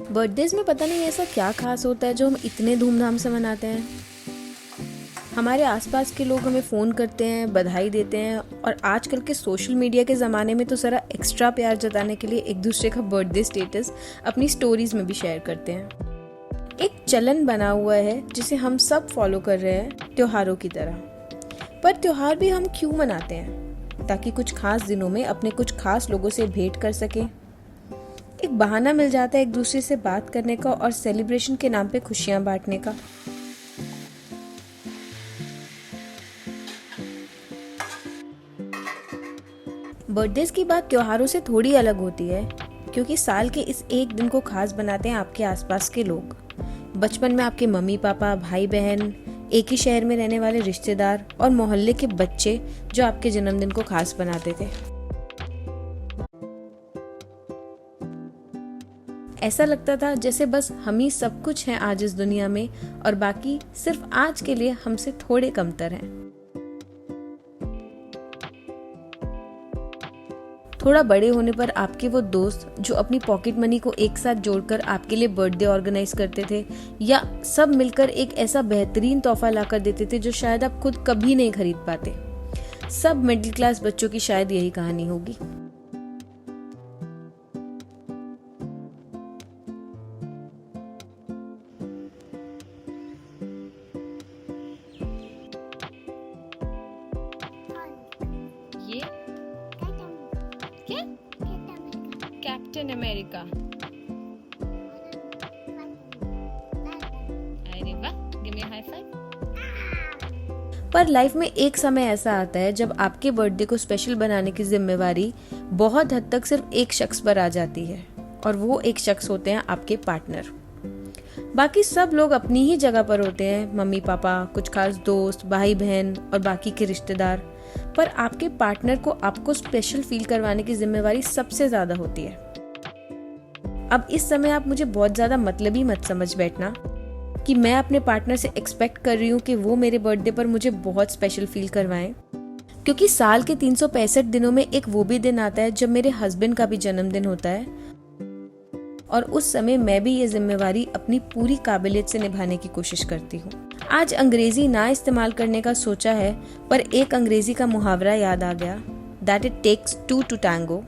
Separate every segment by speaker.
Speaker 1: Birthdays में पता नहीं ऐसा क्या खास होता है जो हम इतने धूमधाम से मनाते हैं। हमारे आसपास के लोग हमें फ़ोन करते हैं, बधाई देते हैं और आजकल के सोशल मीडिया के ज़माने में तो ज़रा एक्स्ट्रा प्यार जताने के लिए एक दूसरे का बर्थडे स्टेटस अपनी स्टोरीज में भी शेयर करते हैं। एक चलन बना हुआ है जिसे हम सब फॉलो कर रहे हैं, त्योहारों की तरह। पर त्योहार भी हम क्यों मनाते हैं? ताकि कुछ खास दिनों में अपने कुछ खास लोगों से भेंट कर सकें। एक बहाना मिल जाता है एक दूसरे से बात करने का और सेलिब्रेशन के नाम पे खुशियां बांटने का। बर्थडेज की बात त्योहारों से थोड़ी अलग होती है, क्योंकि साल के इस एक दिन को खास बनाते हैं आपके आसपास के लोग। बचपन में आपके मम्मी पापा, भाई बहन, एक ही शहर में रहने वाले रिश्तेदार और मोहल्ले के बच्चे जो आपके जन्मदिन को खास बनाते थे। ऐसा लगता था जैसे बस हम ही सब कुछ हैं आज इस दुनिया में और बाकी सिर्फ आज के लिए हमसे थोड़े कमतर हैं। थोड़ा बड़े होने पर आपके वो दोस्त जो अपनी पॉकेट मनी को एक साथ जोड़कर आपके लिए बर्थडे ऑर्गेनाइज करते थे या सब मिलकर एक ऐसा बेहतरीन तोहफा लाकर देते थे जो शायद आप खुद कभी नहीं खरीद पाते। सब मिडिल क्लास बच्चों की शायद यही कहानी होगी। ये क्या? Captain America. अरे वाह, गिव मी हाई फाइव। पर लाइफ में एक समय ऐसा आता है जब आपके बर्थडे को स्पेशल बनाने की जिम्मेवारी बहुत हद तक सिर्फ एक शख्स पर आ जाती है और वो एक शख्स होते हैं आपके पार्टनर। बाकी सब लोग अपनी ही जगह पर होते हैं, मम्मी पापा, कुछ खास दोस्त, भाई बहन और बाकी के रिश्तेदार। पर आपके पार्टनर को आपको स्पेशल फील करवाने की जिम्मेवारी सबसे ज्यादा होती है। अब इस समय आप मुझे बहुत ज्यादा मतलबी मत समझ बैठना कि मैं अपने पार्टनर से एक्सपेक्ट कर रही हूँ कि वो मेरे बर्थडे पर मुझे बहुत स्पेशल फील करवाएं, क्योंकि साल के 365 दिनों में एक वो भी दिन आता है जब मेरे हस्बैंड का भी जन्मदिन होता है और उस समय मैं भी ये जिम्मेवारी अपनी पूरी काबिलियत से निभाने की कोशिश करती हूँ। आज अंग्रेजी ना इस्तेमाल करने का सोचा है, पर एक अंग्रेजी का मुहावरा याद आ गया, that it takes two to tango.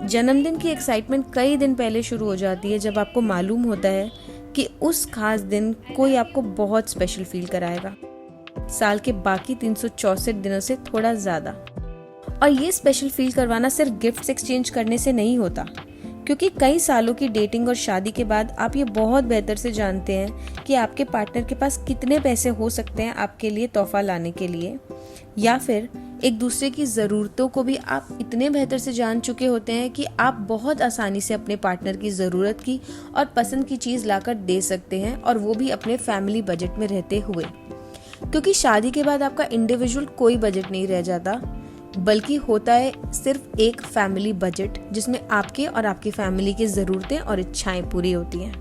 Speaker 1: जन्मदिन की एक्साइटमेंट कई दिन पहले शुरू हो जाती है जब आपको मालूम होता है कि उस खास दिन कोई आपको बहुत स्पेशल फील कराएगा, साल के बाकी 364 दिनों से थोड़ा ज्यादा। और ये स्पेशल फील करवाना सिर्फ गिफ्ट्स एक्सचेंज करने से नहीं होता, क्योंकि कई सालों की डेटिंग और शादी के बाद आप ये बहुत बेहतर से जानते हैं कि आपके पार्टनर के पास कितने पैसे हो सकते हैं आपके लिए तोहफा लाने के लिए, या फिर एक दूसरे की ज़रूरतों को भी आप इतने बेहतर से जान चुके होते हैं कि आप बहुत आसानी से अपने पार्टनर की ज़रूरत की और पसंद की चीज़ लाकर दे सकते हैं, और वो भी अपने फैमिली बजट में रहते हुए। क्योंकि शादी के बाद आपका इंडिविजुअल कोई बजट नहीं रह जाता, बल्कि होता है सिर्फ एक फैमिली बजट जिसमें आपके और आपकी फैमिली की ज़रूरतें और इच्छाएं पूरी होती हैं।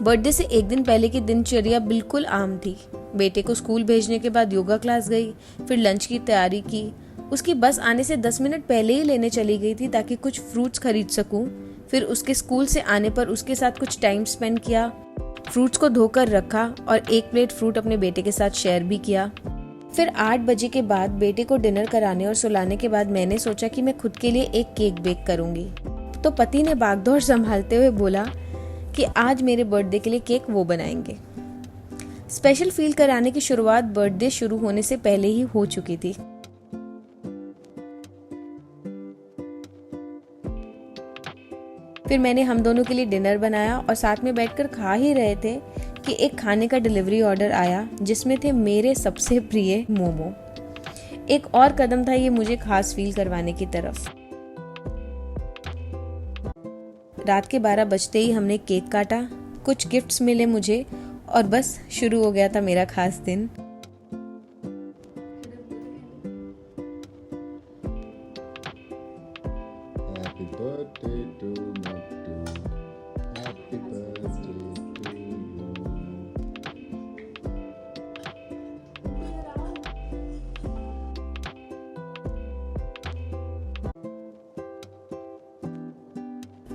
Speaker 1: बर्थडे से एक दिन पहले की दिनचर्या बिल्कुल आम थी। बेटे को स्कूल भेजने के बाद योगा क्लास गई, फिर लंच की तैयारी की, उसकी बस आने से 10 मिनट पहले ही लेने चली गई थी ताकि कुछ फ्रूट्स खरीद सकूं। फिर उसके स्कूल से आने पर उसके साथ कुछ टाइम स्पेंड किया, फ्रूट्स को धोकर रखा और एक प्लेट फ्रूट अपने बेटे के साथ शेयर भी किया। फिर 8 बजे के बाद बेटे को डिनर कराने और सुलाने के बाद मैंने सोचा कि मैं खुद के लिए एक केक बेक करूंगी। तो पति ने भागदौड़ संभालते हुए बोला कि आज मेरे बर्थडे के लिए केक वो बनाएंगे। स्पेशल फील कराने की शुरुआत बर्थडे शुरू होने से पहले ही हो चुकी थी। फिर मैंने हम दोनों के लिए डिनर बनाया और साथ में बैठकर खा ही रहे थे कि एक खाने का डिलीवरी ऑर्डर आया जिसमें थे मेरे सबसे प्रिय मोमो। एक और कदम था ये मुझे खास फील करवाने की तरफ। रात के 12 बजते ही हमने केक काटा, कुछ गिफ्ट्स मिले मुझे और बस शुरू हो गया था मेरा खास दिन।
Speaker 2: Happy birthday to Mattu. Happy birthday to you.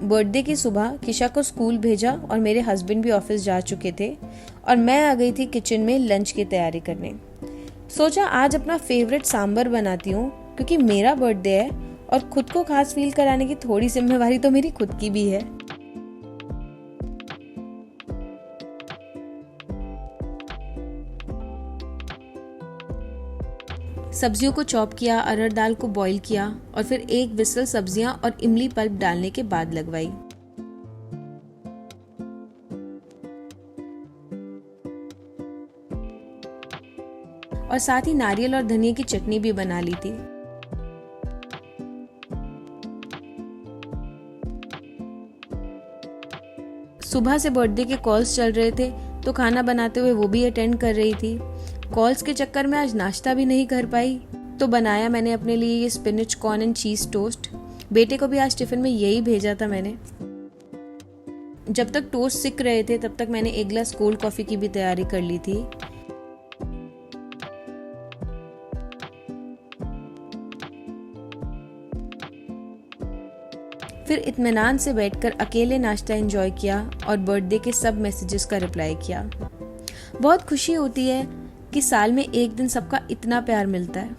Speaker 1: Birthday की सुबह किशा को स्कूल भेजा और मेरे हस्बैंड भी ऑफिस जा चुके थे और मैं आ गई थी किचन में लंच की तैयारी करने। सोचा आज अपना फेवरेट सांबर बनाती हूँ क्योंकि मेरा बर्थडे है और खुद को खास फील कराने की थोड़ी जिम्मेवारी तो मेरी खुद की भी है। सब्जियों को चॉप किया, अरहर दाल को बॉईल किया और फिर एक विसल सब्जियां और इमली पल्प डालने के बाद लगवाई। और साथ ही नारियल और धनिया की चटनी भी बना ली थी। सुबह से बर्थडे के कॉल्स चल रहे थे तो खाना बनाते हुए वो भी अटेंड कर रही थी। कॉल्स के चक्कर में आज नाश्ता भी नहीं कर पाई तो बनाया मैंने अपने लिए ये स्पिनच कॉर्न एंड चीज टोस्ट। बेटे को भी आज टिफिन में यही भेजा था मैंने। जब तक टोस्ट सिक रहे थे तब तक मैंने एक गिलास कोल्ड कॉफी की भी तैयारी कर ली थी। फिर इत्मीनान से बैठकर अकेले नाश्ता एंजॉय किया और बर्थडे के सब मैसेजेस का रिप्लाई किया। बहुत खुशी होती है कि साल में एक दिन सबका इतना प्यार मिलता है।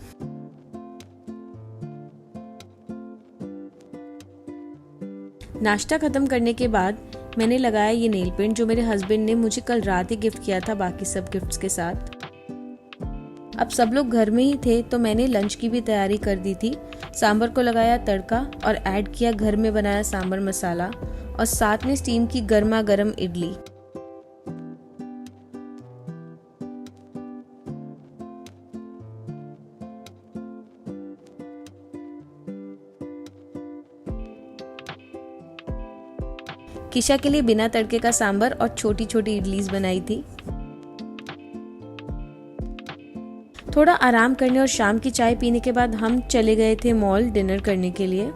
Speaker 1: नाश्ता खत्म करने के बाद मैंने लगाया ये नेल पेंट जो मेरे हस्बैंड ने मुझे कल रात ही गिफ्ट किया था बाकी सब गिफ्ट्स के साथ। अब सब लोग घर में ही थे तो मैंने लंच की भी तैयारी कर दी थी। सांभर को लगाया तड़का और ऐड किया घर में बनाया सांभर मसाला और साथ में स्टीम की गर्मा गर्म इडली। किशा के लिए बिना तड़के का सांभर और छोटी छोटी इडलीज बनाई थी। थोड़ा आराम करने और शाम की चाय पीने के बाद हम चले गए थे मॉल डिनर करने के लिए।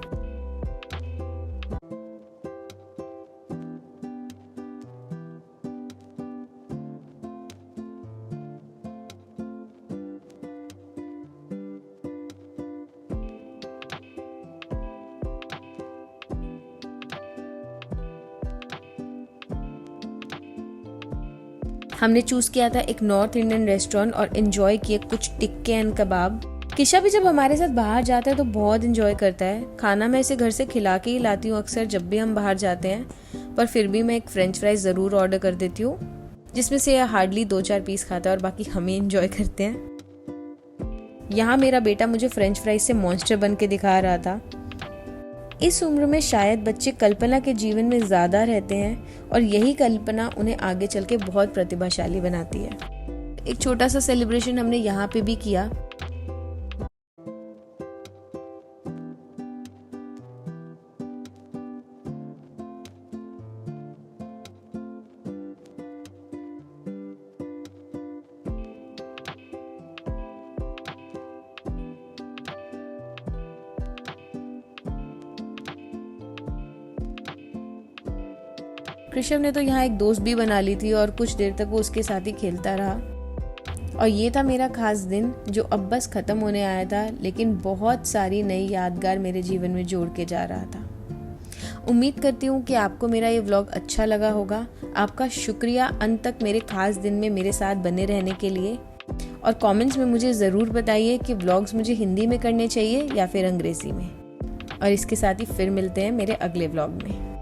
Speaker 1: हमने चूज किया था एक नॉर्थ इंडियन रेस्टोरेंट और एंजॉय किए कुछ टिक्के एंड कबाब। किशा भी जब हमारे साथ बाहर जाता है तो बहुत एंजॉय करता है। खाना मैं इसे घर से खिला के ही लाती हूँ अक्सर जब भी हम बाहर जाते हैं, पर फिर भी मैं एक फ्रेंच फ्राइज ज़रूर ऑर्डर कर देती हूँ जिसमें से यह हार्डली 2-4 पीस खाता है और बाकी हम ही एंजॉय करते हैं। यहाँ मेरा बेटा मुझे फ्रेंच फ्राइज से मॉन्स्टर बन के दिखा रहा था। इस उम्र में शायद बच्चे कल्पना के जीवन में ज़्यादा रहते हैं और यही कल्पना उन्हें आगे चल के बहुत प्रतिभाशाली बनाती है। एक छोटा सा सेलिब्रेशन हमने यहाँ पे भी किया। कृष्ण ने तो यहाँ एक दोस्त भी बना ली थी और कुछ देर तक वो उसके साथ ही खेलता रहा। और ये था मेरा खास दिन जो अब बस खत्म होने आया था, लेकिन बहुत सारी नई यादगार मेरे जीवन में जोड़ के जा रहा था। उम्मीद करती हूँ कि आपको मेरा ये व्लॉग अच्छा लगा होगा। आपका शुक्रिया अंत तक मेरे खास दिन में मेरे साथ बने रहने के लिए। और कमेंट्स में मुझे ज़रूर बताइए कि व्लॉग्स मुझे हिंदी में करने चाहिए या फिर अंग्रेज़ी में। और इसके साथ ही फिर मिलते हैं मेरे अगले व्लॉग में।